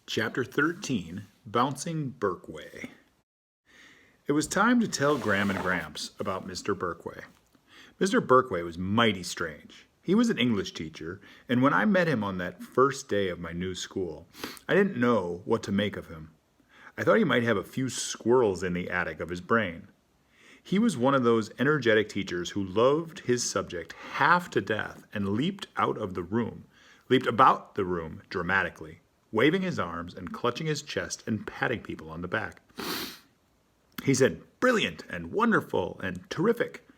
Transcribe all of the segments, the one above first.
Chapter 13, Bouncing Berkway. It was time to tell Gram and Gramps about Mr. Berkway. Mr. Berkway was mighty strange. He was an English teacher, and when I met him on that first day of my new school, I didn't know what to make of him. I thought he might have a few squirrels in the attic of his brain. He was one of those energetic teachers who loved his subject half to death and leaped about the room dramatically, waving his arms and clutching his chest and patting people on the back. He said, "Brilliant and wonderful and terrific."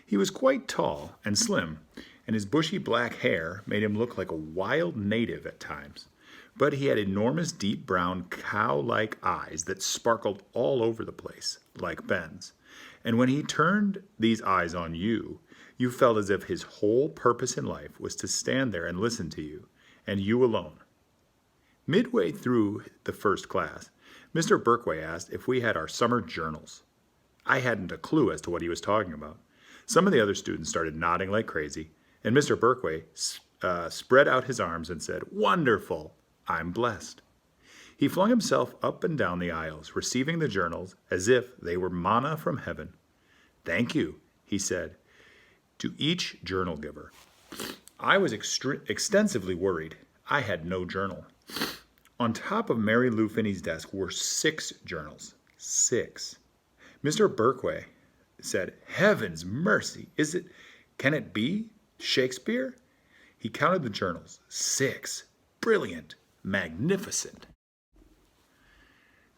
He was quite tall and slim, and his bushy black hair made him look like a wild native at times. But he had enormous deep brown cow-like eyes that sparkled all over the place, like Ben's. And when he turned these eyes on you, you felt as if his whole purpose in life was to stand there and listen to you, and you alone. Midway through the first class, Mr. Berkway asked if we had our summer journals. I hadn't a clue as to what he was talking about. Some of the other students started nodding like crazy, and Mr. Berkway spread out his arms and said, "Wonderful! I'm blessed." He flung himself up and down the aisles, receiving the journals as if they were manna from heaven. "Thank you," he said to each journal giver. I was extensively worried. I had no journal. On top of Mary Lou Finney's desk were 6 journals. 6. Mr. Berkway said, "Heaven's mercy! Can it be Shakespeare?" He counted the journals. 6. Brilliant. Magnificent.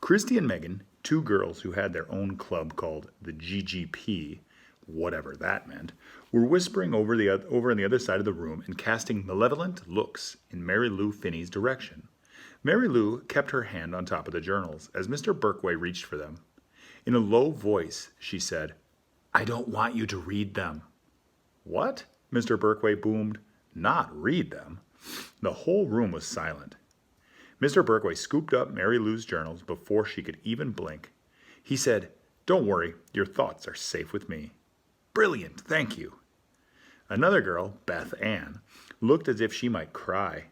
Christy and Megan, 2 girls who had their own club called the GGP, whatever that meant, were whispering over on the other side of the room and casting malevolent looks in Mary Lou Finney's direction. Mary Lou kept her hand on top of the journals as Mr. Berkway reached for them. In a low voice, she said, "I don't want you to read them." "What?" Mr. Berkway boomed. "Not read them?" The whole room was silent. Mr. Berkway scooped up Mary Lou's journals before she could even blink. He said, "Don't worry, your thoughts are safe with me." "Brilliant, thank you." Another girl, Beth Ann, looked as if she might cry.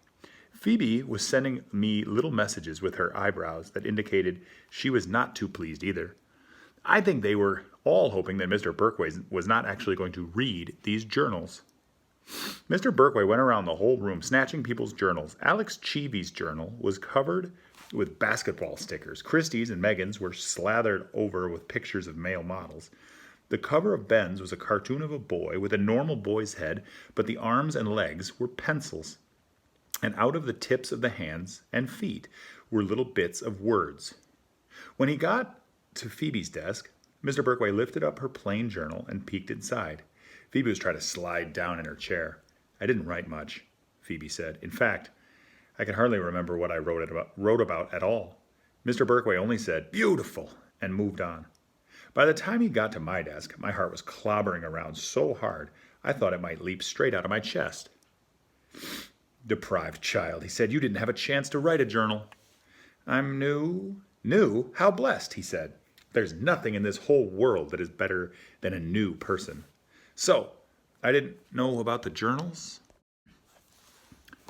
Phoebe was sending me little messages with her eyebrows that indicated she was not too pleased either. I think they were all hoping that Mr. Berkway was not actually going to read these journals. Mr. Berkway went around the whole room snatching people's journals. Alex Cheevy's journal was covered with basketball stickers. Christy's and Megan's were slathered over with pictures of male models. The cover of Ben's was a cartoon of a boy with a normal boy's head, but the arms and legs were pencils. And out of the tips of the hands and feet were little bits of words. When he got to Phoebe's desk, Mr. Berkway lifted up her plain journal and peeked inside. Phoebe was trying to slide down in her chair. "I didn't write much," Phoebe said. "In fact, I can hardly remember what I wrote about at all." Mr. Berkway only said, "Beautiful," and moved on. By the time he got to my desk, my heart was clobbering around so hard I thought it might leap straight out of my chest. "Deprived child," he said. "You didn't have a chance to write a journal." "I'm new." "New? How blessed," he said. "There's nothing in this whole world that is better than a new person. So, I didn't know about the journals?"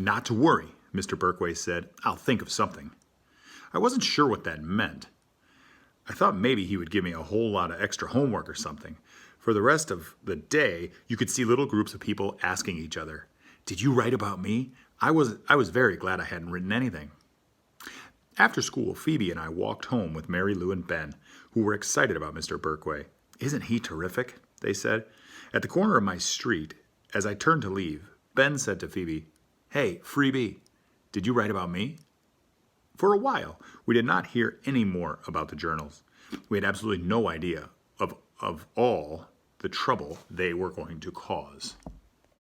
"Not to worry," Mr. Berkway said. "I'll think of something." I wasn't sure what that meant. I thought maybe he would give me a whole lot of extra homework or something. For the rest of the day, you could see little groups of people asking each other, "Did you write about me?" I was very glad I hadn't written anything. After school, Phoebe and I walked home with Mary Lou and Ben, who were excited about Mr. Berkway. "Isn't he terrific?" they said. At the corner of my street, as I turned to leave, Ben said to Phoebe, "Hey, Freebie, did you write about me?" For a while, we did not hear any more about the journals. We had absolutely no idea of all the trouble they were going to cause.